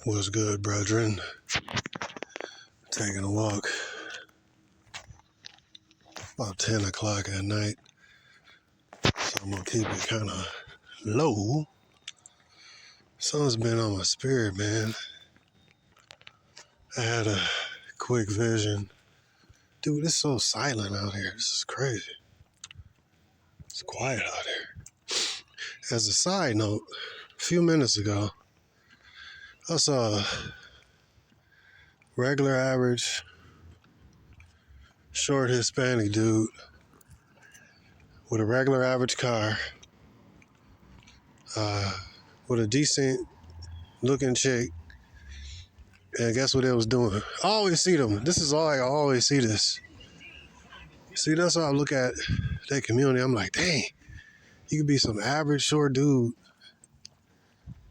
What's good, brethren? Taking a walk. About 10 o'clock at night. So I'm gonna keep it kind of low. Something's been on my spirit, man. I had a quick vision. Dude, it's so silent out here. This is crazy. It's quiet out here. As a side note, a few minutes ago, I saw a regular average short Hispanic dude with a regular average car, with a decent looking chick, and guess what they was doing? I always see them. This is all I always see this. See, that's how I look at that community. I'm like, dang, you could be some average short dude,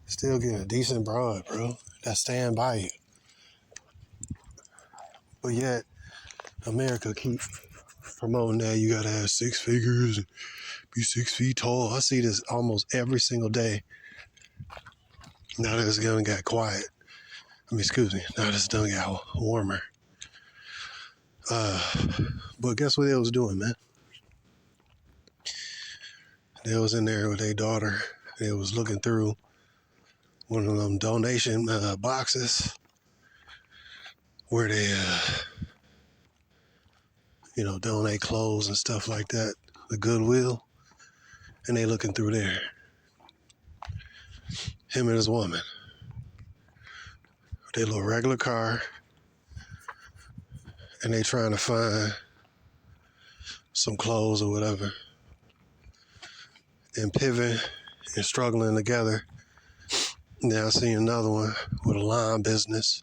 still get a decent broad, bro. That stand by you. But yet, America keep promoting that you gotta have 6 figures and be 6 feet tall. I see this almost every single day. Now that it's gonna get quiet. Now that it's done got warmer. But guess what they was doing, man? They was in there with their daughter. They was looking through one of them donation boxes where they, donate clothes and stuff like that, the Goodwill, and they looking through there. Him and his woman. Their little regular car, and they trying to find some clothes or whatever, and pivoting and struggling together. Now I see another one with a lawn business,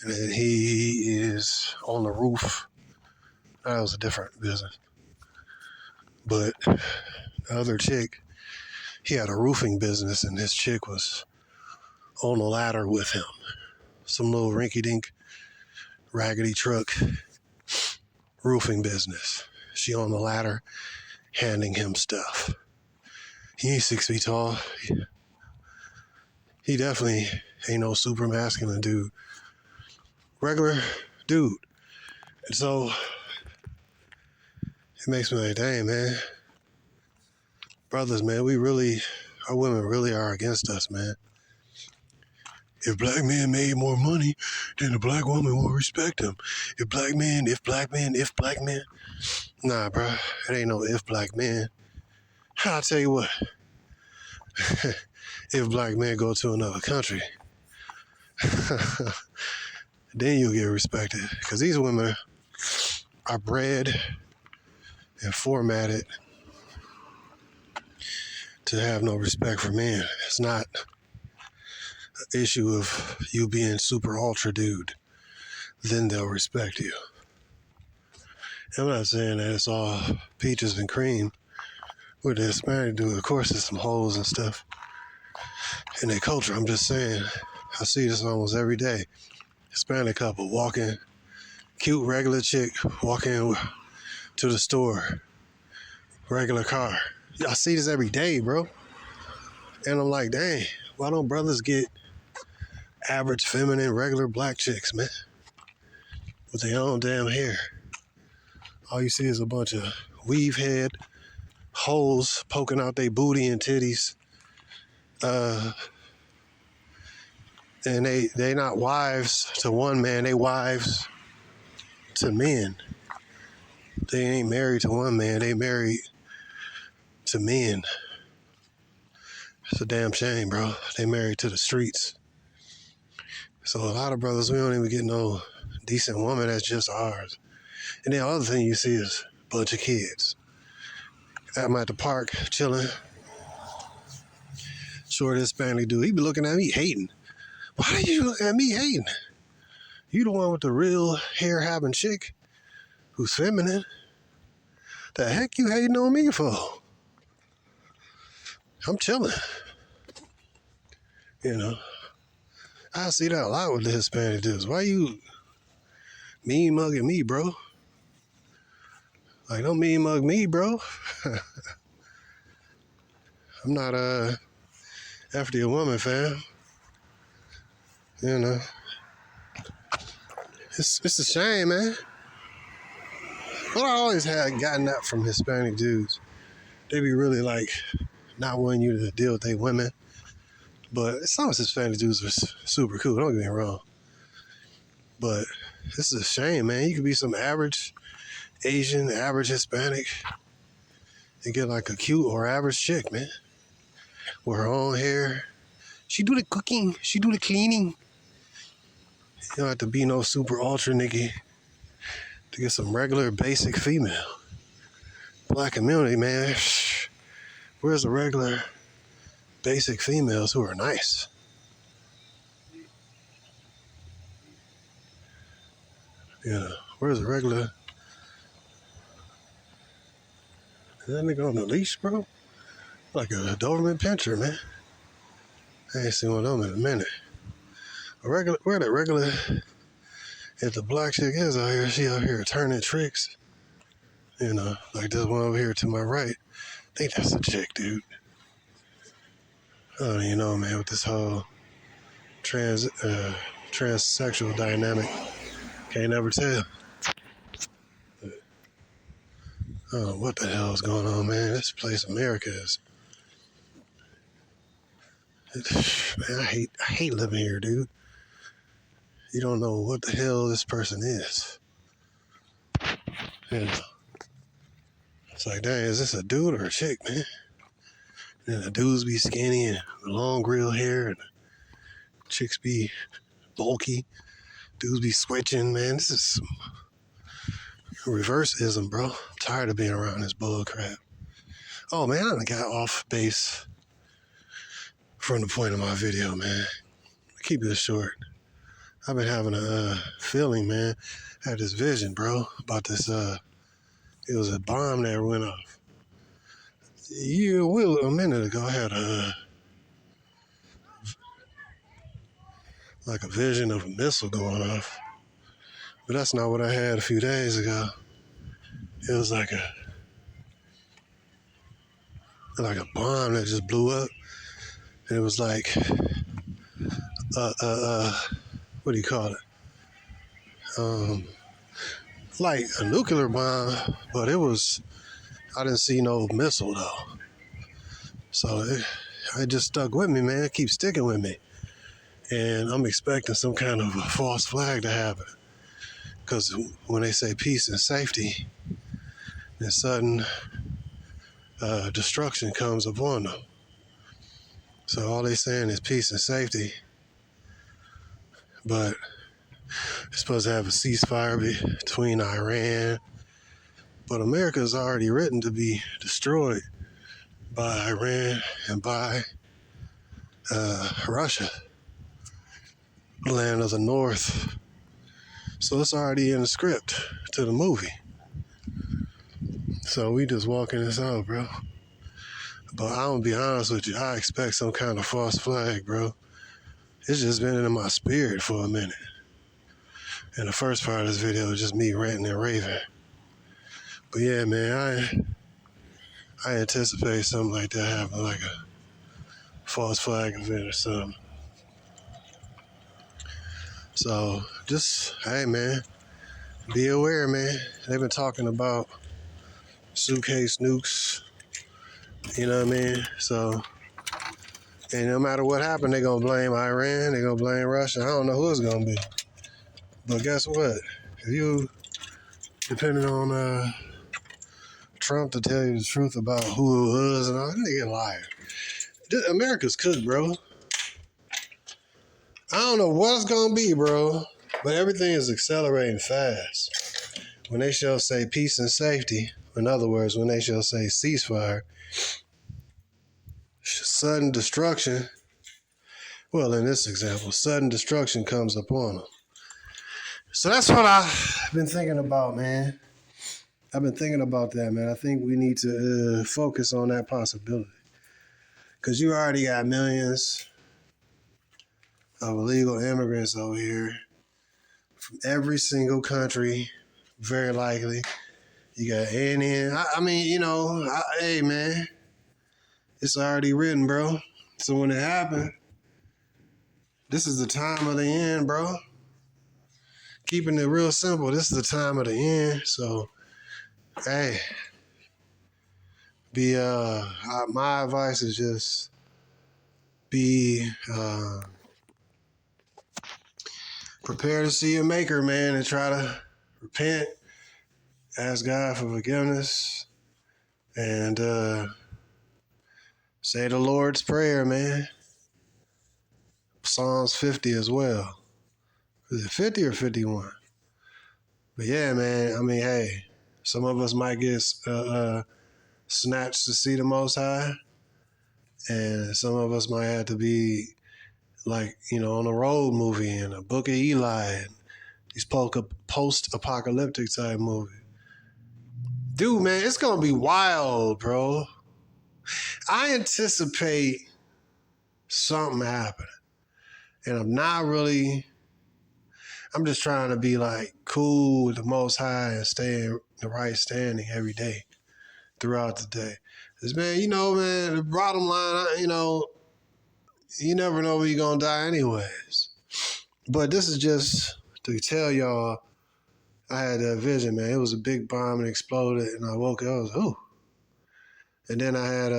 and he is on the roof. That was a different business. But the other chick, he had a roofing business, and this chick was on the ladder with him. Some little rinky-dink, raggedy truck roofing business. She on the ladder, handing him stuff. He ain't 6 feet tall. He definitely ain't no super masculine dude. Regular dude. And so, it makes me like, dang, man. Brothers, man, our women really are against us, man. If black men made more money, then the black woman will respect him. If black men. Nah, bro, it ain't no if black men. I'll tell you what. If black men go to another country, then you'll get respected. Because these women are bred and formatted to have no respect for men. It's not an issue of you being super ultra dude. Then they'll respect you. I'm not saying that it's all peaches and cream with the Hispanic dude. Of course, there's some holes and stuff in their culture. I'm just saying, I see this almost every day. Hispanic couple walking, cute regular chick walking to the store, regular car. I see this every day, bro. And I'm like, dang, why don't brothers get average, feminine, regular black chicks, man? With their own damn hair. All you see is a bunch of weave head, holes poking out their booty and titties. And they not wives to one man, they wives to men. They ain't married to one man, they married to men. It's a damn shame, bro. They married to the streets. So a lot of brothers, we don't even get no decent woman that's just ours. And then the other thing you see is a bunch of kids. I'm at the park chilling. Short Hispanic dude, he be looking at me hating. Why are you looking at me hating? You the one with the real hair having chick who's feminine. The heck you hating on me for? I'm chilling. I see that a lot with the Hispanic dudes. Why you mean mugging me, bro? Like, don't mean mug me, bro. I'm not after your woman, fam. You know, it's a shame, man. But I always had gotten that from Hispanic dudes. They be really like not wanting you to deal with their women. But some Hispanic dudes are super cool. Don't get me wrong. But this is a shame, man. You could be some average Asian, average Hispanic, and get like a cute or average chick, man. With her own hair. She do the cooking. She do the cleaning. You don't have to be no super ultra nigga to get some regular basic female. Black community, man. Where's the regular basic females who are nice? You know, where's the regular? Is that nigga on the leash, bro? Like a Doberman Pinscher, man. I ain't seen one of them in a minute. Where the regular, if the black chick is out here, she out here turning tricks. You know, like this one over here to my right. I think that's a chick, dude. I don't even know, man, with this whole transsexual dynamic. Can't never tell. I don't know what the hell is going on, man. This place, America, is... Man, I hate living here, dude. You don't know what the hell this person is. You know, it's like, dang, is this a dude or a chick, man? And the dudes be skinny and long grill hair, and the chicks be bulky. Dudes be switching, man. This is some reverse-ism, bro. I'm tired of being around this bull crap. Oh, man, I done got off base from the point of my video, man. Keep this short. I've been having a feeling, man. I had this vision, bro, about this, it was a bomb that went off. A minute ago, I had like a vision of a missile going off. But that's not what I had a few days ago. It was like a bomb that just blew up. And it was like, what do you call it? Like a nuclear bomb, but I didn't see no missile though. So it just stuck with me, man. It keeps sticking with me. And I'm expecting some kind of a false flag to happen. Because when they say peace and safety, then sudden destruction comes upon them. So all they saying is peace and safety. But it's supposed to have a ceasefire between Iran. But America is already written to be destroyed by Iran and by Russia, land of the North. So it's already in the script to the movie. So we just walking this out, bro. But I'm gonna be honest with you, I expect some kind of false flag, bro. It's just been in my spirit for a minute. And the first part of this video is just me ranting and raving. But yeah, man, I anticipate something like that happening, like a false flag event or something. So just, hey, man, be aware, man. They've been talking about suitcase nukes, you know what I mean? So, and no matter what happened, they're going to blame Iran, they're going to blame Russia. I don't know who it's going to be. But guess what? If you, depending on Trump to tell you the truth about who it was and all, nigga liar. America's cooked, bro. I don't know what it's going to be, bro, but everything is accelerating fast. When they shall say peace and safety, in other words, when they shall say ceasefire, sudden destruction, well, in this example, sudden destruction comes upon them. So that's what I've been thinking about, man. I've been thinking about that, man. I think we need to focus on that possibility. Because you already got millions of illegal immigrants over here from every single country, very likely. You got Indian. I mean, you know, hey, man, it's already written, bro. So when it happened, This is the time of the end, bro. Keeping it real simple. This is the time of the end. So, hey, my advice is just be prepared to see your maker, man, and try to repent, ask God for forgiveness, and say the Lord's Prayer, man. Psalms 50 as well. Is it 50 or 51? But yeah, man, I mean, hey, some of us might get snatched to see the Most High, and some of us might have to be like, on a road movie and a Book of Eli and these post-apocalyptic type movie. Dude, man, it's going to be wild, bro. I anticipate something happening. And I'm just trying to be like cool with the Most High and stay in the right standing every day throughout the day. Because, man, man, the bottom line, you never know when you're going to die anyways. But this is just to tell y'all, I had that vision, man. It was a big bomb and exploded, and I woke up, I was, ooh. And then I had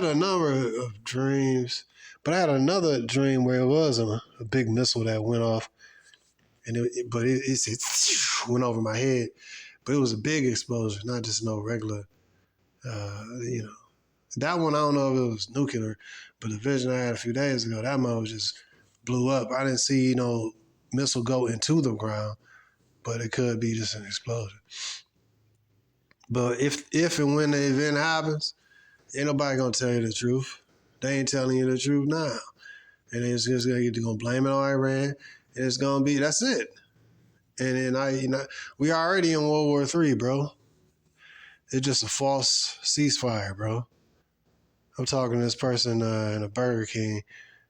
a number of dreams, but I had another dream where it was a big missile that went off, and it went over my head, but it was a big explosion, not just no regular, That one, I don't know if it was nuclear, but the vision I had a few days ago, that mother just blew up. I didn't see no missile go into the ground, but it could be just an explosion. But if and when the event happens, ain't nobody gonna tell you the truth. They ain't telling you the truth now. And it's just gonna blame it on Iran, and it's gonna be, that's it. And then we already in World War III, bro. It's just a false ceasefire, bro. I'm talking to this person in a Burger King.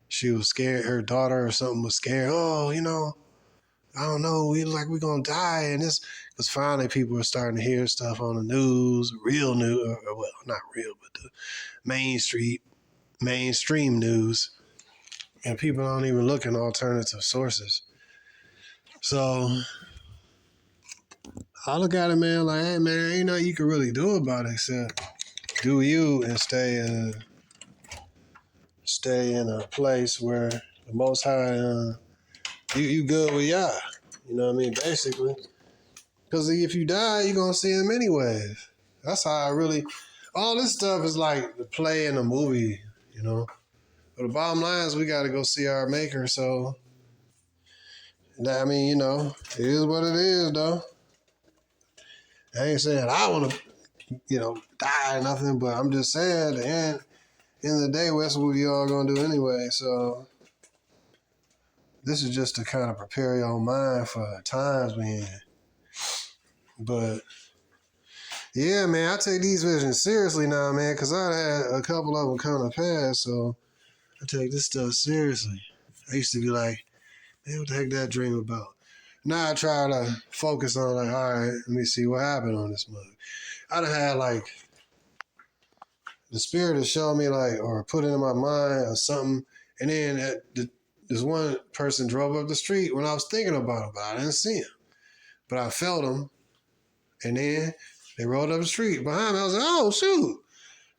She was scared. Her daughter or something was scared. Oh, I don't know. We're going to die. And this, because finally people are starting to hear stuff on the news, real news. Well, not real, but the mainstream news. And people don't even look in alternative sources. So I look at it, man, like, hey, man, ain't nothing you can really do about it except do you and stay in a place where the Most High, you good with Yah. You know what I mean? Basically. Because if you die, you're going to see him anyways. That's how all this stuff is like the play in a movie, But the bottom line is we got to go see our maker. So, it is what it is, though. I ain't saying I want to, die or nothing, but I'm just saying at the end of the day, that's what we all going to do anyway. So, this is just to kind of prepare your mind for the times we in. But, yeah, man, I take these visions seriously now, man, because I had a couple of them come to pass, so I take this stuff seriously. I used to be like, man, what the heck that dream about? Now I try to focus on, like, all right, let me see what happened on this mug. I done had, like, the spirit to show me, like, or put it in my mind or something, and then this one person drove up the street when I was thinking about him, but I didn't see him. But I felt him, and then they rolled up the street behind me. I was like, oh, shoot.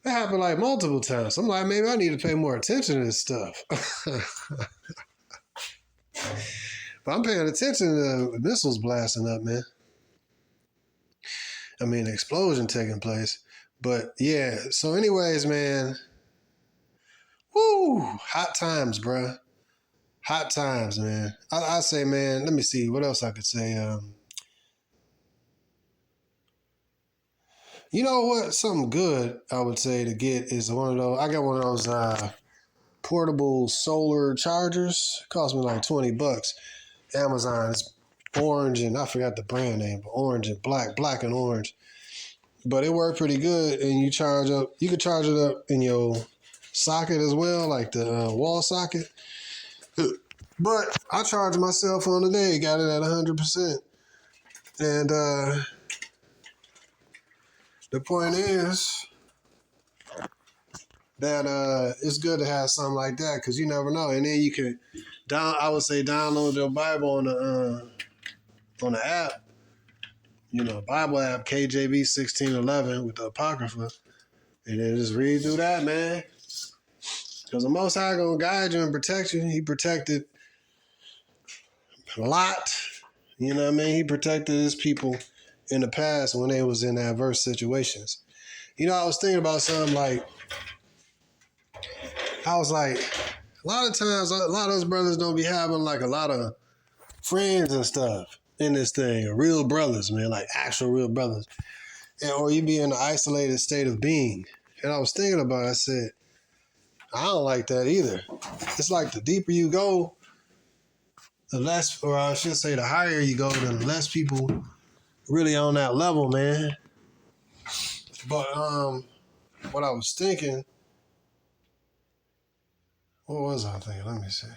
That happened like multiple times. I'm like, maybe I need to pay more attention to this stuff. But I'm paying attention to the missiles blasting up, man. I mean, the explosion taking place. But yeah, so anyways, man. Woo! Hot times, bruh. Hot times, man. I say, man, let me see. What else I could say? You know what? Something good I would say to get is one of those. I got one of those portable solar chargers. It cost me like $20. Amazon. It's orange and I forgot the brand name, but orange and black and orange. But it worked pretty good, and you can charge it up in your socket as well, like the wall socket. But I charged my cell phone today, got it at 100%. And the point is, that it's good to have something like that because you never know. And then you can download your Bible on the app, Bible app KJV 1611 with the Apocrypha, and then just read through that, man. Because the Most High gonna guide you and protect you. He protected Lot. You know what I mean? He protected his people in the past when they was in adverse situations. I was thinking about something like, I was like, a lot of times, a lot of those brothers don't be having like a lot of friends and stuff in this thing, real brothers, man, like actual real brothers. Or you be in an isolated state of being. And I was thinking about it, I said, I don't like that either. It's like the deeper you go, the less, or I should say the higher you go, the less people really on that level, man. But what I was thinking, what was I thinking? Let me see.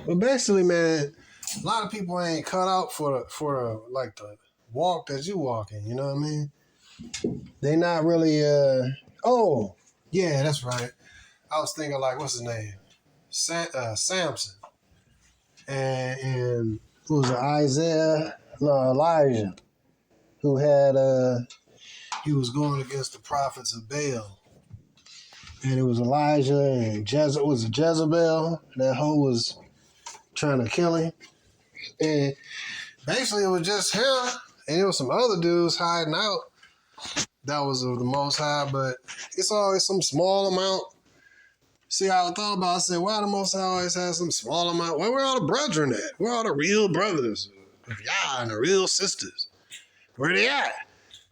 But basically, man, a lot of people ain't cut out for the walk that you walk in. You know what I mean? They not really. Oh, yeah, that's right. I was thinking like, what's his name? Samson, and who was it? Elijah, who had he was going against the prophets of Baal. And it was Elijah and Jezebel. That hoe was trying to kill him. And basically it was just him. And there was some other dudes hiding out. That was of the Most High. But it's always some small amount. See, I thought about it. I said, why the Most High always has some small amount? Where all the brethren at? Where all the real brothers of Yah and the real sisters? Where they at?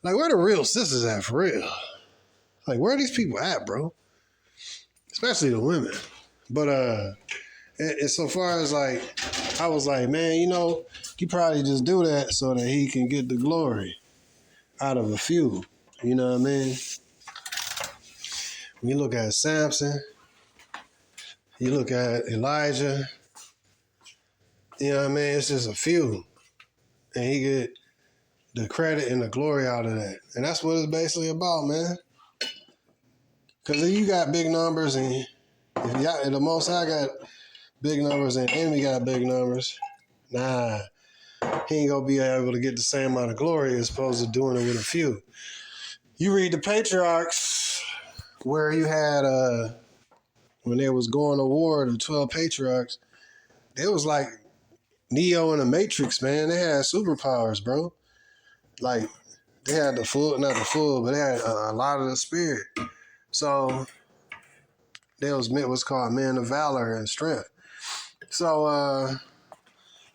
Like, where the real sisters at for real? Like, where are these people at, bro? Especially the women. But and so far as like, I was like, man, he probably just do that so that he can get the glory out of a few. You know what I mean? When you look at Samson, you look at Elijah, you know what I mean? It's just a few. And he get the credit and the glory out of that. And that's what it's basically about, man. Because if you got big numbers and if the Most High got big numbers and the enemy got big numbers, nah, he ain't going to be able to get the same amount of glory as opposed to doing it with a few. You read the patriarchs where you had, when they was going to war, the 12 patriarchs, it was like Neo in the Matrix, man. They had superpowers, bro. Like, they had not the full, but they had a lot of the spirit. So they was what's called men of valor and strength. So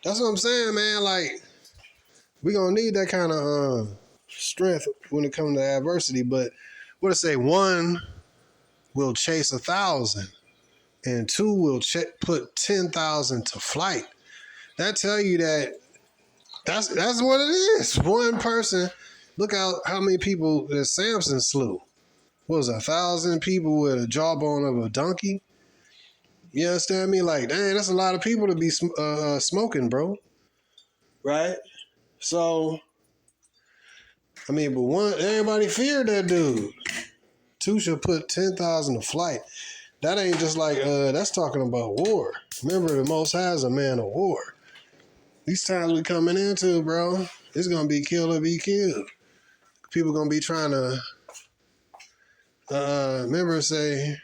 that's what I'm saying, man. Like, we gonna need that kind of strength when it comes to adversity. But what I say, one will chase 1,000, and two will put 10,000 to flight. That tell you that's what it is. One person. Look out how many people that Samson slew. What was it, 1,000 people with a jawbone of a donkey? You understand me? Like, dang, that's a lot of people to be smoking, bro. Right? So, I mean, but one, everybody feared that dude. Two should put 10,000 to flight. That ain't just like, that's talking about war. Remember, the Most High is a man of war. These times we coming into, bro, it's going to be kill or be killed. People going to be trying to, remember say,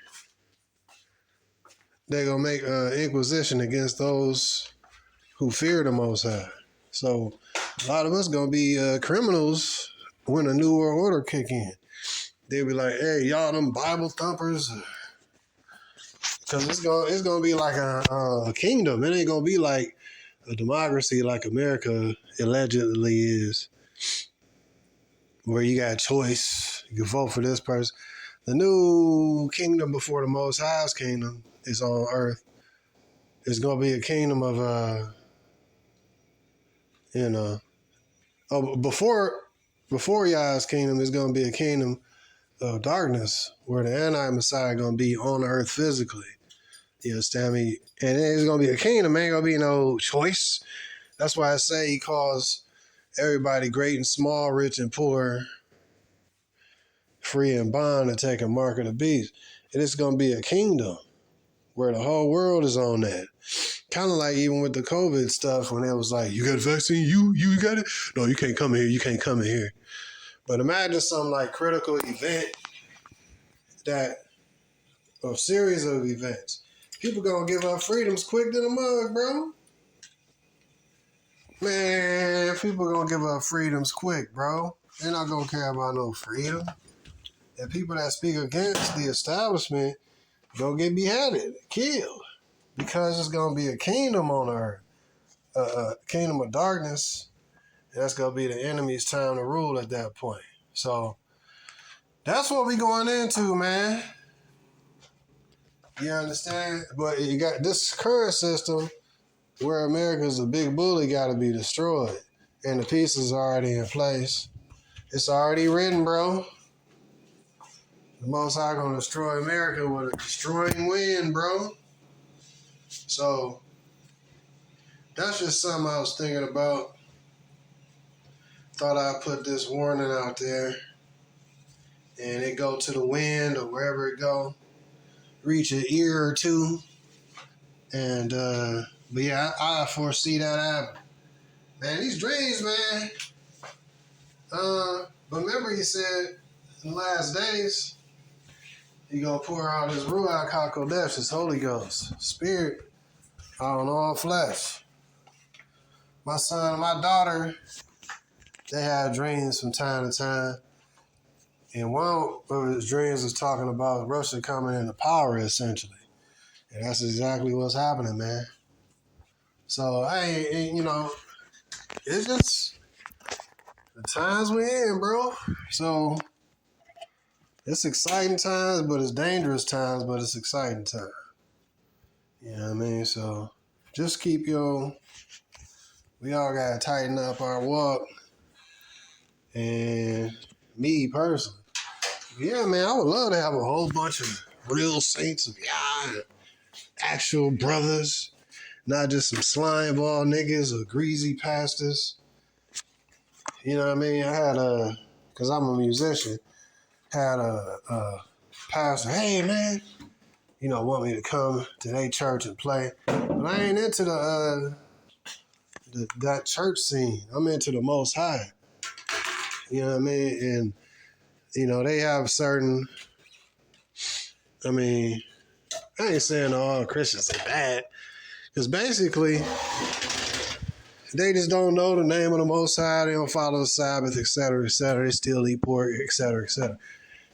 they're going to make inquisition against those who fear the Most High. So a lot of us going to be criminals when the New World Order kick in. They'll be like, hey, y'all them Bible thumpers. Because it's gonna be like a kingdom. It ain't going to be like a democracy like America allegedly is, where you got a choice. You can vote for this person. The new kingdom before the Most High's kingdom is on earth. It's going to be a kingdom of, before Yah's kingdom is going to be a kingdom of darkness, where the anti-Messiah going to be on earth physically. You understand me? And it's going to be a kingdom. Ain't going to be no choice. That's why I say he calls everybody great and small, rich and poor, free and bond and take a mark of the beast. And it's going to be a kingdom where the whole world is on that. Kind of like even with the COVID stuff when it was like, you got a vaccine? You got it? No, you can't come in here. You can't come in here. But imagine some like critical event a series of events. People going to give up freedoms quick than a mug, bro. Man, people going to give up freedoms quick, bro. They're not going to care about no freedom. And people that speak against the establishment go get beheaded, killed, because it's going to be a kingdom on earth, a kingdom of darkness, and that's going to be the enemy's time to rule at that point. So that's what we going into, man. You understand? But you got this current system where America's a big bully got to be destroyed, and the pieces are already in place. It's already written, bro. The Most High gonna destroy America with a destroying wind, bro. So that's just something I was thinking about. Thought I'd put this warning out there, and it go to the wind or wherever it go, reach an ear or two, and but yeah, I foresee that happening. Man, these dreams, man. But remember, he said in the last days, he gonna pour out his Ruach HaKodesh, his Holy Ghost, Spirit, on all flesh. My son and my daughter, they have dreams from time to time. And one of his dreams was talking about Russia coming into power, essentially. And that's exactly what's happening, man. So, it's just the times we're in, bro. So, it's exciting times, but it's dangerous times, but it's exciting times. You know what I mean? So just keep we all got to tighten up our walk. And me personally, yeah, man, I would love to have a whole bunch of real saints of Yah, actual brothers, not just some slime ball niggas or greasy pastors. You know what I mean? I had because I'm a musician, had a pastor, hey man, want me to come to their church and play. But I ain't into that church scene. I'm into the Most High. You know what I mean? And, they have certain, I ain't saying all Christians are bad. Because basically, they just don't know the name of the Most High. They don't follow the Sabbath, et cetera, et cetera. They still eat pork, et cetera, et cetera.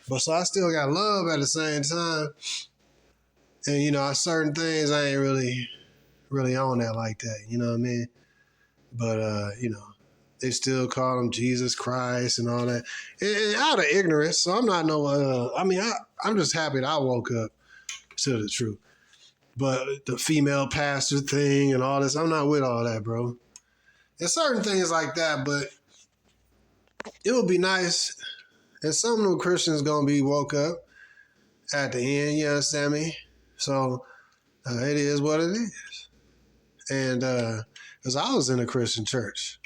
But so I still got love at the same time. And, certain things I ain't really on that like that. You know what I mean? But, they still call him Jesus Christ and all that. And out of ignorance. So I'm not I'm just happy that I woke up to the truth. But the female pastor thing and all this, I'm not with all that, bro. And certain things like that, but it would be nice. And some of them Christians going to be woke up at the end, you understand me? So it is what it is. And because I was in a Christian church,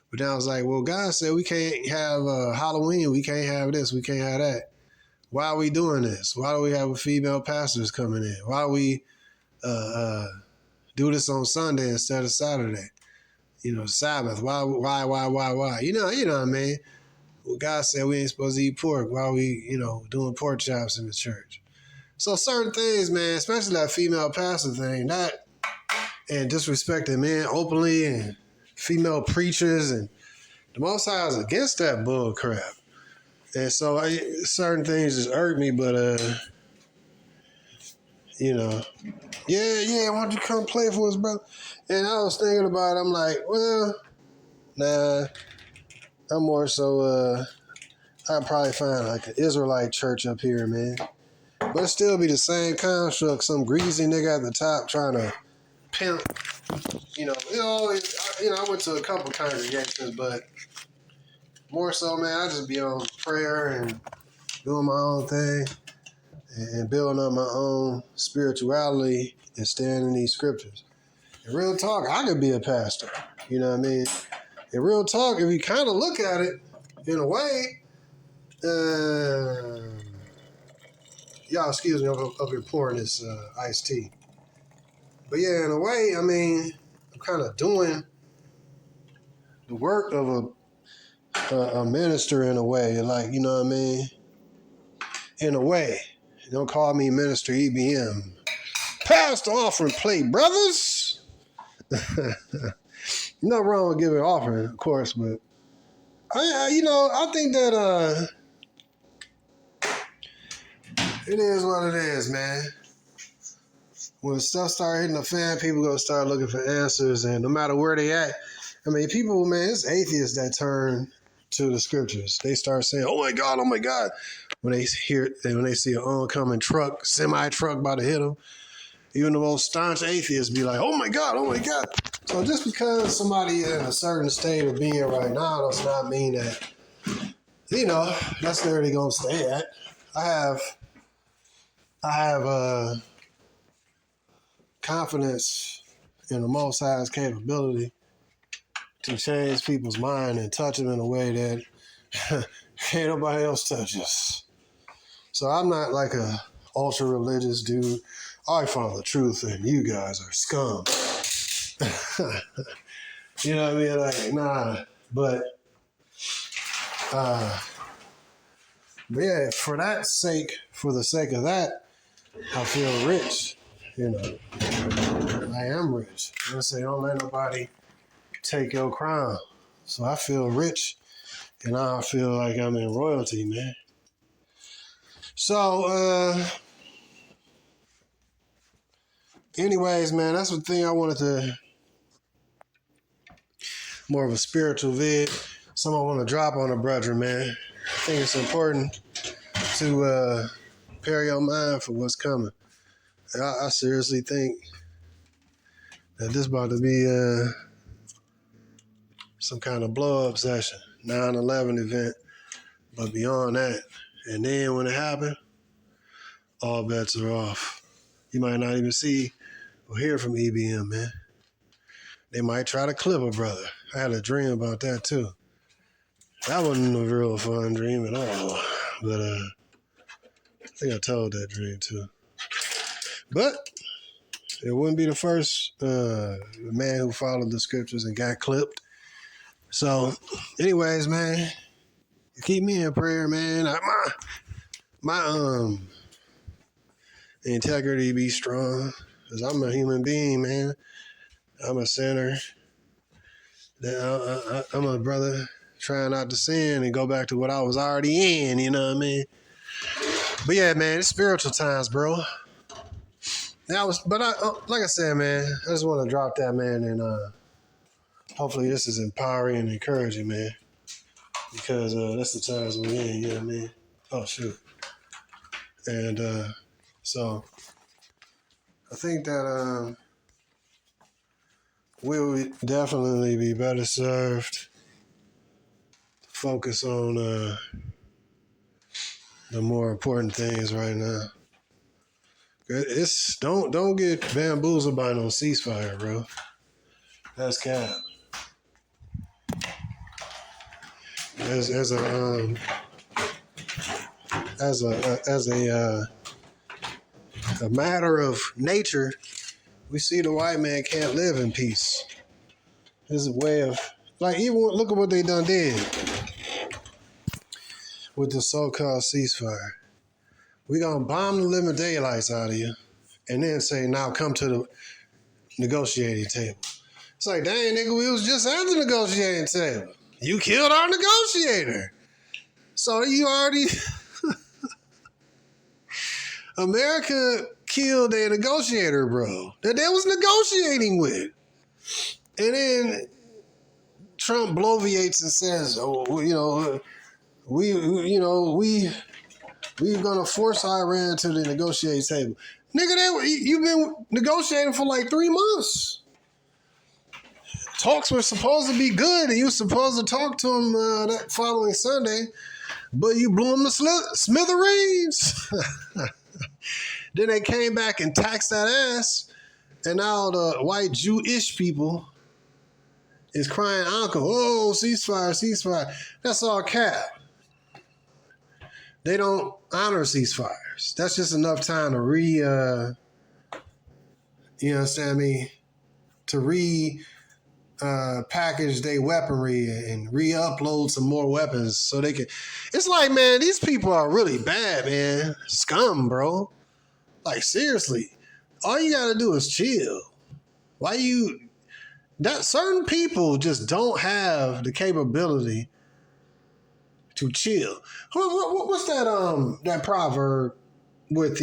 but then I was like, well, God said we can't have Halloween. We can't have this. We can't have that. Why are we doing this? Why do we have female pastors coming in? Why do we do this on Sunday instead of Saturday? Sabbath. Why? You know what I mean? Well, God said we ain't supposed to eat pork. Why are we, doing pork chops in the church? So certain things, man, especially that female pastor thing, and disrespecting men openly and female preachers, and the Most High is against that bull crap. And so certain things just irk me, but yeah, why don't you come play for us, brother? And I was thinking about it, I'm like, well, nah, I'm more so I'd probably find like an Israelite church up here, man. But it still be the same construct, some greasy nigga at the top trying to pimp. I went to a couple congregations, but more so, man, I just be on prayer and doing my own thing and building up my own spirituality and staying in these scriptures. And real talk, I could be a pastor. You know what I mean? And real talk, if you kind of look at it in a way, Y'all excuse me, I'm up here pouring this iced tea. But yeah, in a way, I mean, I'm kind of doing the work of a minister in a way, like, you know what I mean? In a way. Don't call me Minister IBM. Pass the offering plate, brothers. Nothing wrong with giving offering, of course, but I think that it is what it is, man. When stuff start hitting the fan, people gonna start looking for answers, and no matter where they at, I mean, people, man, it's atheists that turn to the scriptures. They start saying, "Oh my God, oh my God," when they see an oncoming truck, semi truck about to hit them. Even the most staunch atheists be like, "Oh my God, oh my God." So just because somebody in a certain state of being right now does not mean that, that's where they're gonna stay at. I have confidence in the Most High's capability to change people's mind and touch them in a way that ain't nobody else touches. So I'm not like a ultra religious dude. I found the truth and you guys are scum. You know what I mean? Like, nah. But yeah, for the sake of that, I feel rich. I am rich. I say, don't let nobody take your crown. So I feel rich, and I feel like I'm in royalty, man. So, anyways, man, that's the thing I wanted to, more of a spiritual vid. Something I want to drop on a brother, man. I think it's important to prepare your mind for what's coming. I seriously think that this about to be some kind of blow-up session, 9/11 event, but beyond that. And then when it happened, all bets are off. You might not even see or hear from IBM, man. They might try to clip a brother. I had a dream about that, too. That wasn't a real fun dream at all. But I think I told that dream, too. But it wouldn't be the first man who followed the scriptures and got clipped. So, anyways, man, keep me in prayer, man. My integrity be strong, because I'm a human being, man. I'm a sinner. I'm a brother trying not to sin and go back to what I was already in, you know what I mean? But yeah, man, it's spiritual times, bro. Like I said, man, I just want to drop that, man, and hopefully this is empowering and encouraging, man, because that's the times we're in, you know what I mean? Oh, shoot. And so I think that we would definitely be better served to focus on the more important things right now. Don't get bamboozled by no ceasefire, bro. That's cap. As a matter of nature, we see the white man can't live in peace. His way of, like, even look at what they done did with the so-called ceasefire. We gonna bomb the living daylights out of you, and then say, now come to the negotiating table. It's like, dang, nigga, we was just at the negotiating table. You killed our negotiator. So you already... America killed a negotiator, bro, that they was negotiating with. And then Trump bloviates and says, we're gonna force Iran to the negotiating table. Nigga, you've been negotiating for like 3 months. Talks were supposed to be good, and you were supposed to talk to him that following Sunday, but you blew him to smithereens. Then they came back and taxed that ass, and now the white Jewish people is crying uncle, oh, ceasefire, ceasefire. That's all cap. they don't honor ceasefires. That's just enough time to you understand me? To package their weaponry and re-upload some more weapons so they can. It's like, man, these people are really bad, man. Scum, bro. Like, seriously. All you gotta do is chill. Certain people just don't have the capability to chill. What's that proverb with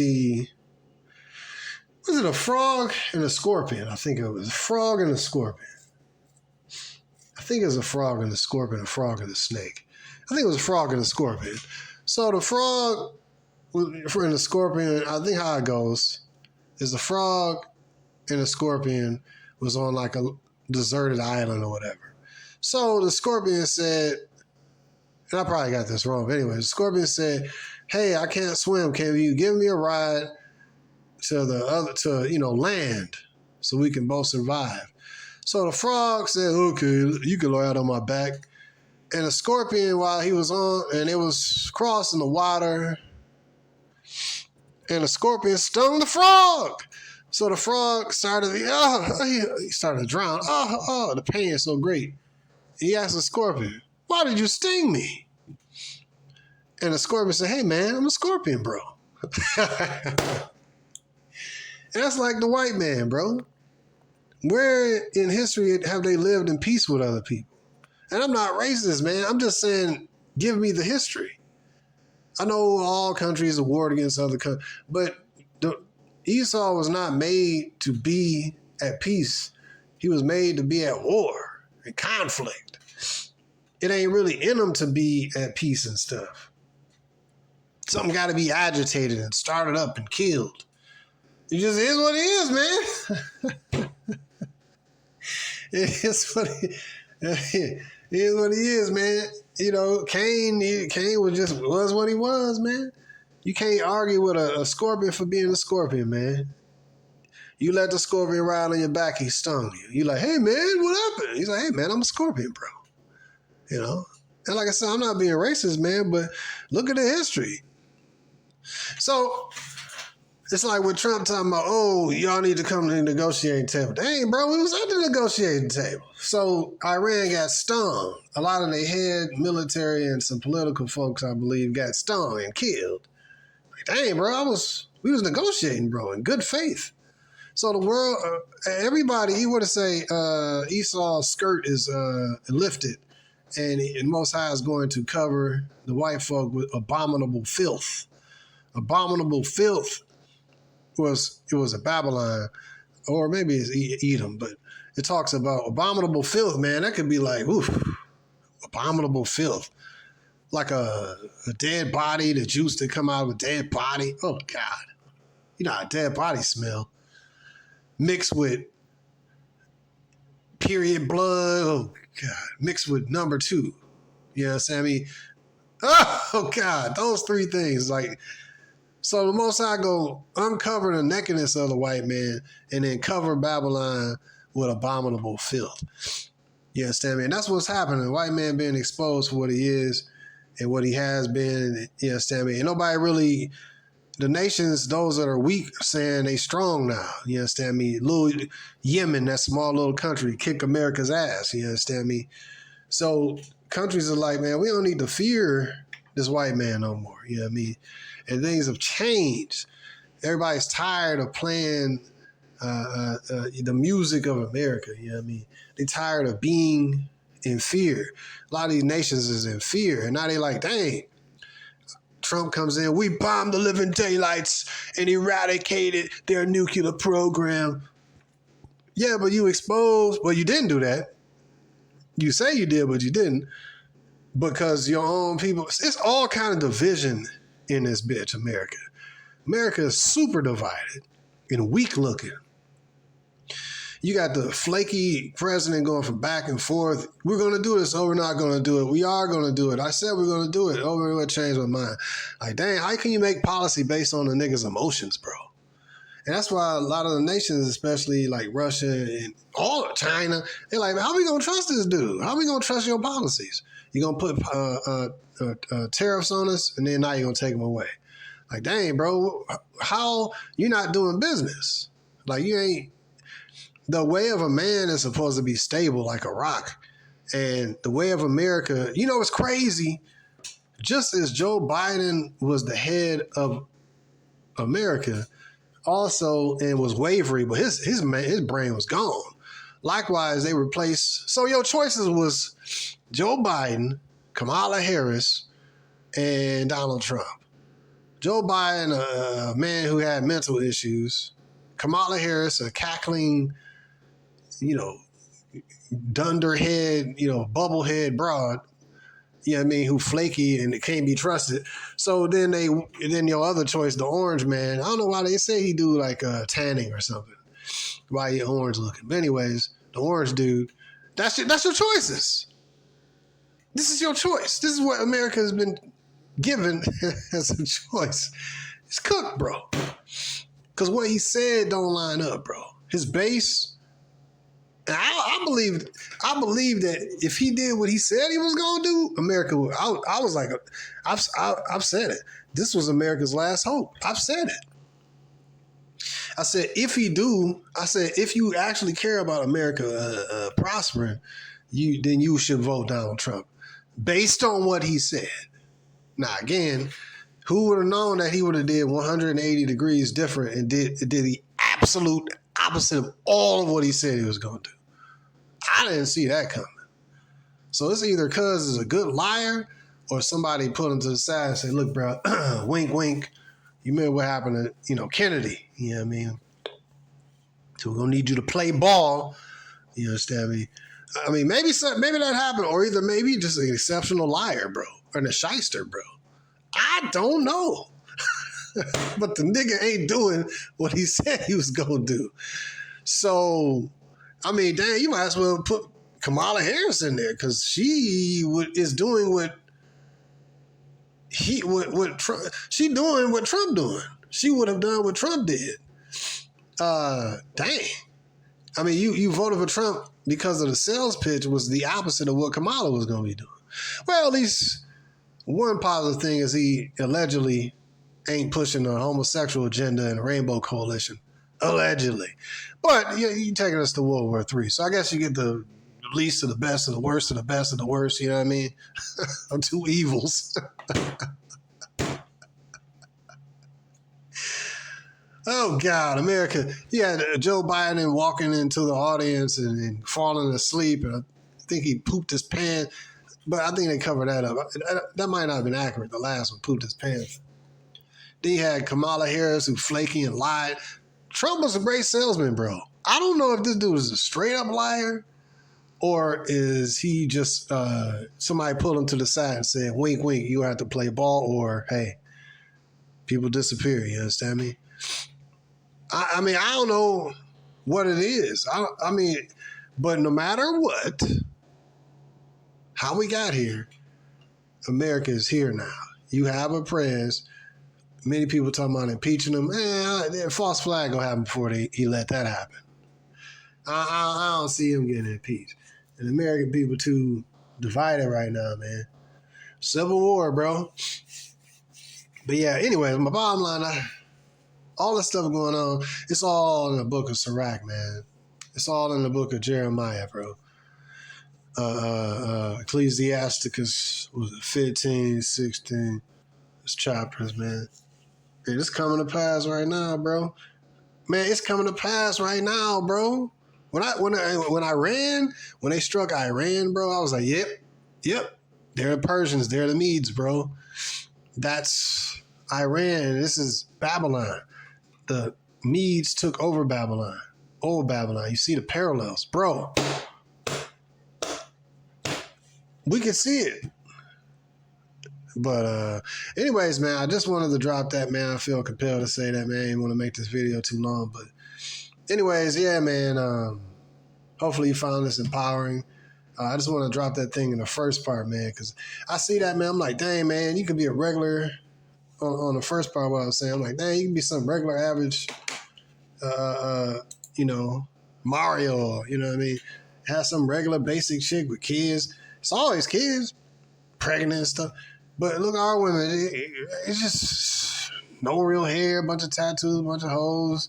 was it a frog and a scorpion? I think it was a frog and a scorpion. I think it was a frog and a scorpion, a frog and a snake. I think it was a frog and a scorpion. So the frog and the scorpion, I think how it goes is the frog and the scorpion was on like a deserted island or whatever. So the scorpion said, and I probably got this wrong, but anyway, the scorpion said, "Hey, I can't swim. Can you give me a ride to land so we can both survive?" So the frog said, "Okay, you can lay out on my back." And the scorpion, while he was on, and it was crossing the water, and the scorpion stung the frog. So the frog started, he started to drown. The pain is so great. He asked the scorpion, "Why did you sting me?" And the scorpion said, "Hey, man, I'm a scorpion, bro." And that's like the white man, bro. Where in history have they lived in peace with other people? And I'm not racist, man. I'm just saying, give me the history. I know all countries are warred against other countries, but Esau was not made to be at peace. He was made to be at war and conflict. It ain't really in him to be at peace and stuff. Something got to be agitated and started up and killed. It just is what it is, man. It is what he is, man. You know, Cain was what he was, man. You can't argue with a scorpion for being a scorpion, man. You let the scorpion ride on your back, he stung you. You like, "Hey, man, what happened?" He's like, "Hey, man, I'm a scorpion, bro." You know? And like I said, I'm not being racist, man, but look at the history. So it's like with Trump talking about, "Oh, y'all need to come to the negotiating table." Dang, bro, we was at the negotiating table. So Iran got stung. A lot of their head military and some political folks, I believe, got stung and killed. Like, dang, bro, we was negotiating, bro, in good faith. So the world, everybody, he would have say Esau's skirt is lifted, and Most High is going to cover the white folk with abominable filth. Abominable filth was a Babylon, or maybe it's Edom, but it talks about abominable filth, man. That could be like, oof, abominable filth. Like a dead body, the juice that come out of a dead body. Oh, God. You know how a dead body smell. Mixed with period blood. Oh, God. Mixed with number 2. You know what I'm saying? I mean, oh, God. Those 3 things. Like, so the Most High go uncover the nakedness of the white man and then cover Babylon with abominable filth. You understand me? And that's what's happening. The white man being exposed for what he is and what he has been. You understand me? And nobody really, the nations, those that are weak, are saying they strong now. You understand me? Little Yemen, that small little country, kick America's ass. You understand me? So countries are like, man, we don't need to fear this white man no more. You know what I mean? And things have changed. Everybody's tired of playing the music of America. You know what I mean? They're tired of being in fear. A lot of these nations is in fear. And now they like, dang, Trump comes in, we bombed the living daylights and eradicated their nuclear program. Yeah, but you exposed, well, you didn't do that. You say you did, but you didn't. Because your own people, it's all kind of division in this bitch, America. America is super divided and weak looking. You got the flaky president going from back and forth. We're going to do this. Oh, we're not going to do it. We are going to do it. I said we're going to do it. Oh, we're going to change my mind. Like, dang, how can you make policy based on the niggas' emotions, bro? And that's why a lot of the nations, especially like Russia and all of China, they're like, how are we going to trust this dude? How are we going to trust your policies? You're going to put tariffs on us, and then now you're going to take them away. Like, dang, bro, how you not doing business? Like, you ain't. The way of a man is supposed to be stable like a rock. And the way of America, you know, it's crazy. Just as Joe Biden was the head of America, also, and was wavery, but his brain was gone. Likewise, they replaced. So your choices was Joe Biden, Kamala Harris, and Donald Trump. Joe Biden, a man who had mental issues. Kamala Harris, a cackling, you know, dunderhead, you know, bubblehead broad. You know what I mean? Who flaky and it can't be trusted. So then your other choice, the orange man. I don't know why they say he do like tanning or something. Why he orange looking? But anyways, the orange dude. That's your choices. This is your choice. This is what America has been given as a choice. It's cooked, bro. Because what he said don't line up, bro. His base. And I believe that if he did what he said he was gonna do, America would. I was like, I've said it. This was America's last hope. I've said it. I said if you actually care about America prospering, then you should vote Donald Trump based on what he said. Now again, who would have known that he would have did 180 degrees different and did the absolute opposite of all of what he said he was going to do. I didn't see that coming. So it's either cuz he's a good liar or somebody put him to the side and say, look, bro, wink, wink. You remember what happened to, you know, Kennedy. You know what I mean? So we're going to need you to play ball. You understand me? I mean, maybe that happened, or either maybe just an exceptional liar, bro, or a shyster, bro. I don't know. But the nigga ain't doing what he said he was going to do. So, I mean, damn, you might as well put Kamala Harris in there because she is doing what doing what Trump doing. She would have done what Trump did. Dang. I mean, you voted for Trump because of the sales pitch was the opposite of what Kamala was going to be doing. Well, at least one positive thing is he allegedly ain't pushing a homosexual agenda in the Rainbow Coalition. Allegedly. But you're taking us to World War III. So I guess you get the least of the best of the worst of the best of the worst, you know what I mean? Two evils. Oh, God, America. You had Joe Biden walking into the audience and falling asleep. And I think he pooped his pants. But I think they covered that up. That might not have been accurate. The last one pooped his pants. Then you had Kamala Harris who flaky and lied. Trump was a great salesman, bro. I don't know if this dude is a straight up liar or is he just somebody pulled him to the side and said, wink, wink, you have to play ball, or hey, people disappear. You understand me? I mean, I don't know what it is. I mean, but no matter what, how we got here, America is here now. You have a prez. Many people talking about impeaching him. False flag gonna happen before he let that happen. I don't see him getting impeached. And American people too divided right now, man. Civil war, bro. But yeah, anyways, my bottom line, all this stuff going on, it's all in the book of Sirach, man. It's all in the book of Jeremiah, bro. Ecclesiasticus was it 15, 16. It's chapters, man. And it's coming to pass right now, bro. Man, it's coming to pass right now, bro. When they struck Iran, bro, I was like, yep. They're the Persians, they're the Medes, bro. That's Iran. This is Babylon. The Medes took over Babylon. Old Babylon. You see the parallels, bro. We can see it. But anyways, man, I just wanted to drop that, man. I feel compelled to say that, man. I didn't want to make this video too long. But anyways, yeah, man. Hopefully you found this empowering. I just want to drop that thing in the first part, man, because I see that, man. I'm like, dang, man, you could be a regular on the first part of what I was saying. I'm like, dang, you can be some regular average, Mario, you know what I mean? Have some regular basic chick with kids. It's always kids. pregnant and stuff. But look, our women, it's just no real hair, a bunch of tattoos, a bunch of hoes,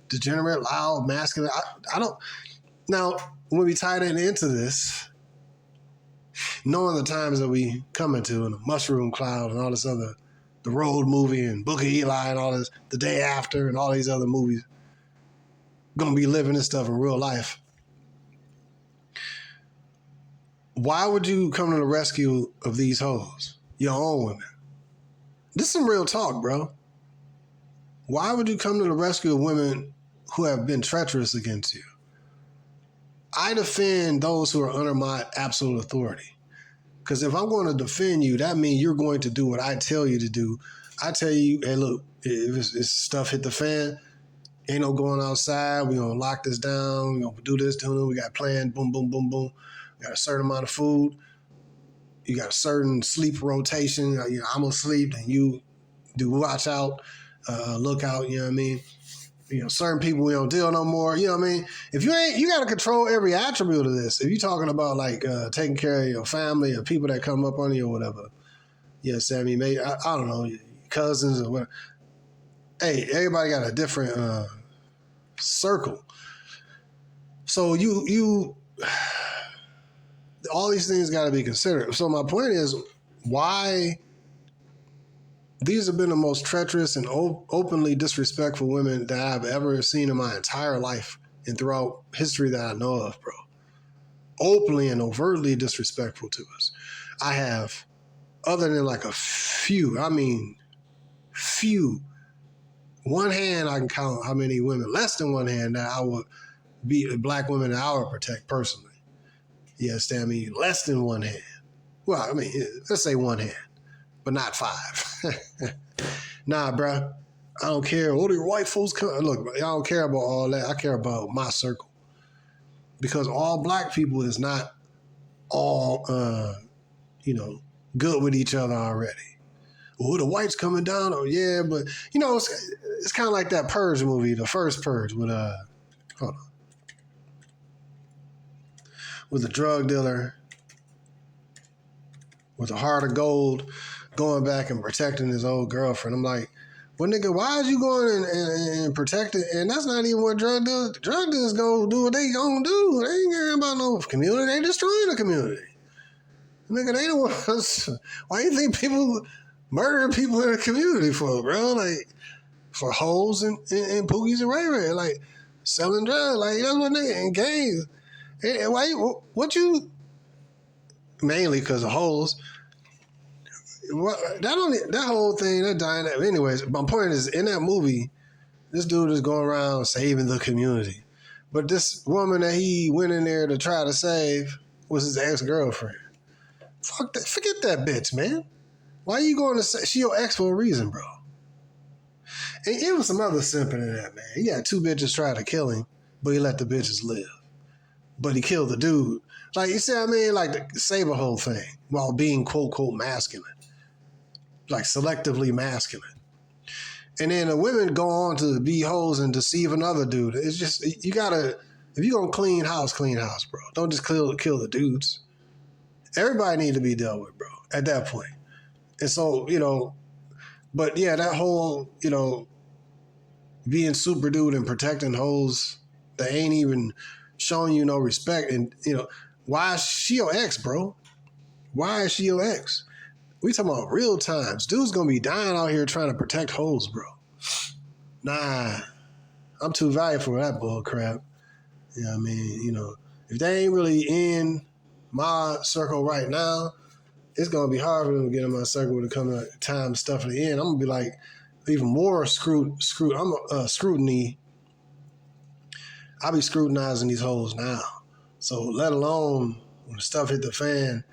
degenerate, loud, masculine. I don't. Now, when we tie that into this, knowing the times that we come into and the mushroom cloud and all this other, the Road movie and Book of Eli and all this, The Day After and all these other movies, gonna be living this stuff in real life. Why would you come to the rescue of these hoes, your own women? This is some real talk, bro. Why would you come to the rescue of women who have been treacherous against you? I defend those who are under my absolute authority. Because if I'm going to defend you, that means you're going to do what I tell you to do. I tell you, hey, look, if it's stuff hit the fan, ain't no going outside. We're going to lock this down. We're going to do this, we got planned, boom, boom, boom, boom. We got a certain amount of food. You got a certain sleep rotation. I'm going to sleep, and you do watch out, look out, you know what I mean? Certain people we don't deal no more. You know what I mean? If you got to control every attribute of this. If you're talking about like taking care of your family or people that come up on you or whatever. Yes, I mean, maybe, I don't know, cousins or whatever. Hey, everybody got a different circle. So you all these things got to be considered. So my point is, why these have been the most treacherous and openly disrespectful women that I've ever seen in my entire life and throughout history that I know of, bro. Openly and overtly disrespectful to us. I have, other than like a few, one hand I can count how many women, less than one hand, that I would be black women that I would protect personally. You understand me? Less than one hand. Well, I mean, let's say one hand, but not five. Nah, bro. I don't care. What do your white folks come? Look, I don't care about all that. I care about my circle. Because all black people is not all, good with each other already. Well, the whites coming down? Oh, yeah, but, it's kind of like that Purge movie, the first Purge with, with a drug dealer with a heart of gold going back and protecting his old girlfriend. I'm like, well, nigga, why is you going and protecting? And that's not even what drug dealers go do what they gonna do. They ain't caring about no community. They destroying the community. Nigga, they don't want us. Why do you think people murdering people in the community for, bro? Like, for hoes and pookies and ray-ray. Like, selling drugs. Like, that's what they, and gangs. And why, mainly because of hoes. That whole thing, that dying. Anyways, my point is, in that movie, this dude is going around saving the community. But this woman that he went in there to try to save was his ex-girlfriend. Fuck that. Forget that bitch, man. Why are you going to say she your ex for a reason, bro? And it was some other simping in that, man. He had two bitches try to kill him, but he let the bitches live. But he killed the dude. Like, you see what I mean? Like, the Saber whole thing, while being quote-unquote masculine. Like, selectively masculine. And then the women go on to be hoes and deceive another dude. It's just, you gotta, if you're gonna clean house, bro. Don't just kill the dudes. Everybody need to be dealt with, bro, at that point. And so, but yeah, that whole, being super dude and protecting hoes that ain't even showing you no respect. And, why is she your ex, bro? Why is she your ex? We talking about real times. Dude's gonna be dying out here trying to protect hoes, bro. Nah, I'm too valuable for that bull crap. You know what I mean? If they ain't really in my circle right now, it's gonna be hard for them to get in my circle when it comes to time stuff at the end. I'm gonna be like even more screwed. I'm scrutiny. I'll be scrutinizing these hoes now. So let alone when the stuff hit the fan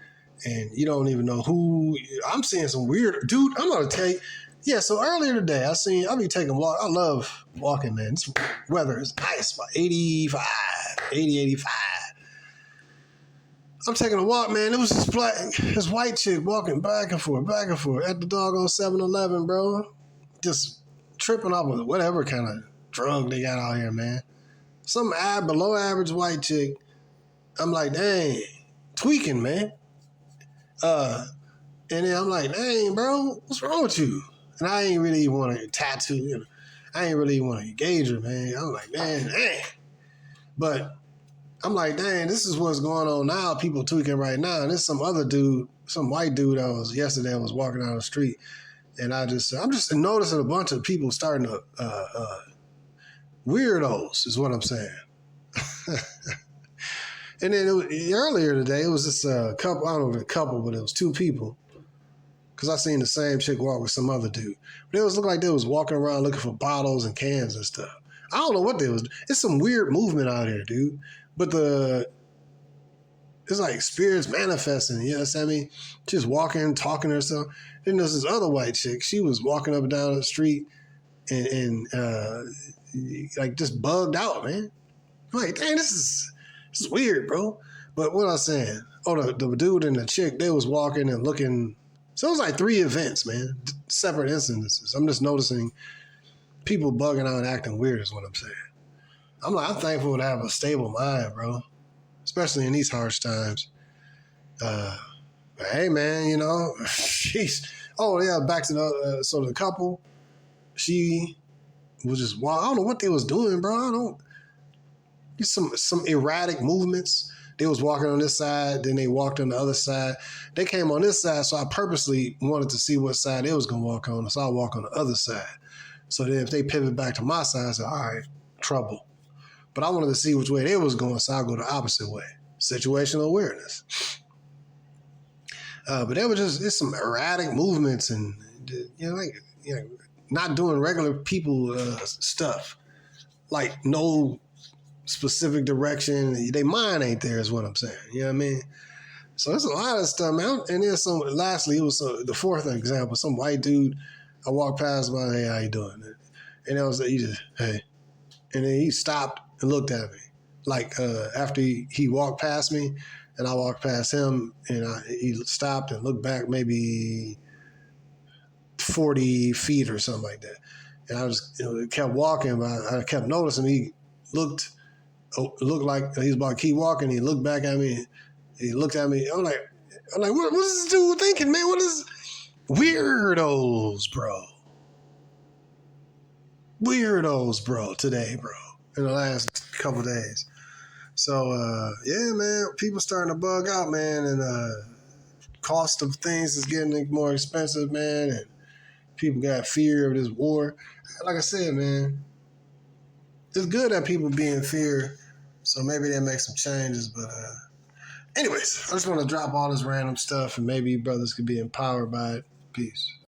and you don't even know who. I'm seeing some weird dude. I'm gonna tell you. Yeah. So earlier today, I'll be taking a walk. I love walking, man. This weather is nice, about 85. I'm taking a walk, man. It was this white chick walking back and forth at the doggone 7-Eleven, bro. Just tripping off with whatever kind of drug they got out here, man. Some below average white chick. I'm like, dang, tweaking, man. And then I'm like, dang, bro, what's wrong with you? And I ain't really want to tattoo, you know. I ain't really want to engage her, man. I'm like, dang. But I'm like, dang, this is what's going on now. People tweaking right now. And there's some other dude, some white dude I was walking down the street. And I'm just noticing a bunch of people starting to, weirdos is what I'm saying. And then earlier today, it was just a couple, I don't know if it was a couple, but it was two people. Because I seen the same chick walk with some other dude. But it looked like they was walking around looking for bottles and cans and stuff. I don't know what they was. It's some weird movement out here, dude. But it's like spirits manifesting, you know what I mean? Just walking, talking to herself. Then there's this other white chick. She was walking up and down the street and like just bugged out, man. I'm like, dang, this is weird, bro. But what I was saying, the dude and the chick, they was walking and looking. So it was like 3 events, man, separate instances. I'm just noticing people bugging out and acting weird is what I'm saying. I'm thankful to have a stable mind, bro, especially in these harsh times. But hey, man, you know, back to the couple. She was just wild. I don't know what they was doing, bro. Just some erratic movements. They was walking on this side, then they walked on the other side. They came on this side, so I purposely wanted to see what side they was going to walk on, so I walk on the other side. So then if they pivot back to my side, I said, all right, trouble. But I wanted to see which way they was going, so I'll go the opposite way. Situational awareness. But there was it's some erratic movements and, not doing regular people stuff. Like no specific direction. Their mind ain't there is what I'm saying. You know what I mean? So there's a lot of stuff, man. And then lastly, it was the fourth example. Some white dude, I walked past him, hey, how you doing? And I was like, hey. And then he stopped and looked at me. Like after he walked past me and I walked past him and he stopped and looked back maybe 40 feet or something like that. And I just kept walking, but I kept noticing he looked like he was about to keep walking. He looked back at me. He looked at me. I'm like, what is this dude thinking, man? What is weirdos, bro? Weirdos, bro. Today, bro. In the last couple days. So, yeah, man. People starting to bug out, man, and cost of things is getting more expensive, man, and people got fear of this war. Like I said, man, it's good that people be in fear, so maybe they make some changes. But anyways, I just want to drop all this random stuff, and maybe brothers could be empowered by it. Peace.